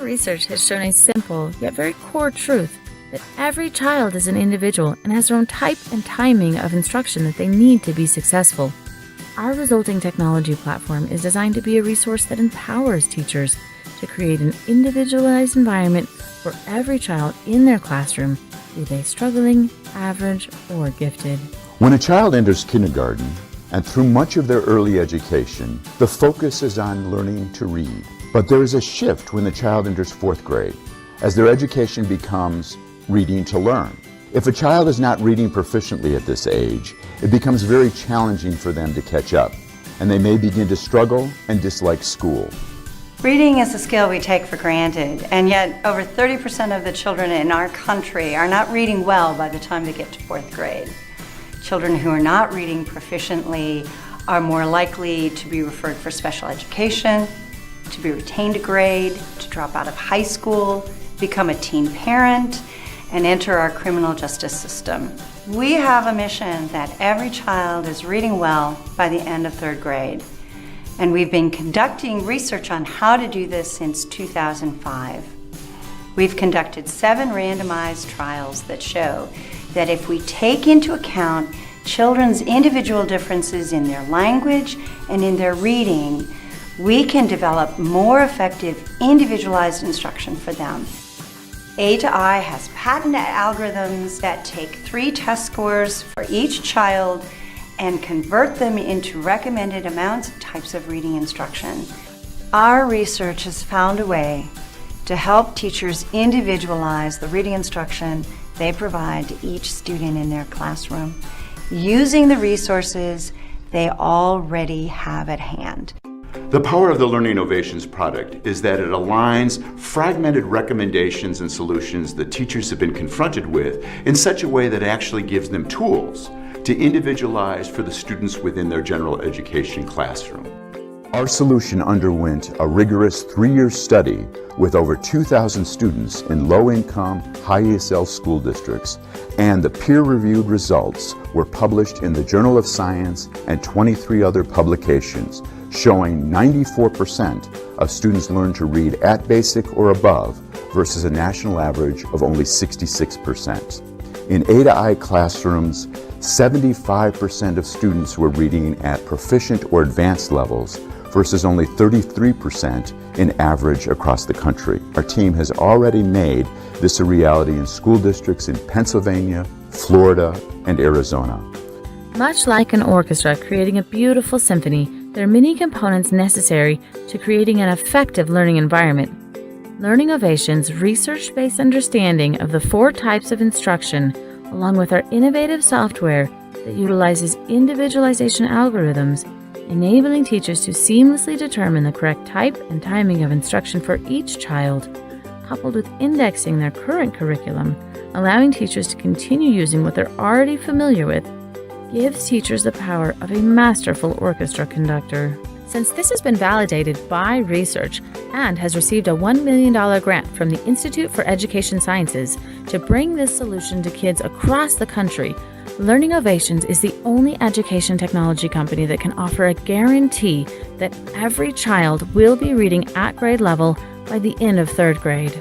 research has shown a simple yet very core truth that every child is an individual and has their own type and timing of instruction that they need to be successful. Our resulting technology platform is designed to be a resource that empowers teachers to create an individualized environment for every child in their classroom, be they struggling, average, or gifted. When a child enters kindergarten, and through much of their early education, the focus is on learning to read. But there is a shift when the child enters fourth grade, as their education becomes reading to learn. If a child is not reading proficiently at this age, it becomes very challenging for them to catch up, and they may begin to struggle and dislike school. Reading is a skill we take for granted, and yet over 30% of the children in our country are not reading well by the time they get to fourth grade. Children who are not reading proficiently are more likely to be referred for special education, to be retained a grade, to drop out of high school, become a teen parent, and enter our criminal justice system. We have a mission that every child is reading well by the end of third grade. And we've been conducting research on how to do this since 2005. We've conducted 7 randomized trials that show that if we take into account children's individual differences in their language and in their reading, we can develop more effective individualized instruction for them. A2I has patented algorithms that take 3 test scores for each child and convert them into recommended amounts and types of reading instruction. Our research has found a way to help teachers individualize the reading instruction they provide to each student in their classroom, using the resources they already have at hand. The power of the Learning Ovations product is that it aligns fragmented recommendations and solutions that teachers have been confronted with in such a way that it actually gives them tools to individualize for the students within their general education classroom. Our solution underwent a rigorous 3-year study with over 2,000 students in low-income, high ESL school districts, and the peer-reviewed results were published in the Journal of Science and 23 other publications, showing 94% of students learn to read at basic or above versus a national average of only 66%. In A2I classrooms, 75% of students were reading at proficient or advanced levels versus only 33% in average across the country. Our team has already made this a reality in school districts in Pennsylvania, Florida, and Arizona. Much like an orchestra creating a beautiful symphony, there are many components necessary to creating an effective learning environment. Learning Ovations' research-based understanding of the 4 types of instruction, along with our innovative software that utilizes individualization algorithms, enabling teachers to seamlessly determine the correct type and timing of instruction for each child, coupled with indexing their current curriculum, allowing teachers to continue using what they're already familiar with, gives teachers the power of a masterful orchestra conductor. Since this has been validated by research and has received a $1 million grant from the Institute for Education Sciences to bring this solution to kids across the country, Learning Ovations is the only education technology company that can offer a guarantee that every child will be reading at grade level by the end of third grade.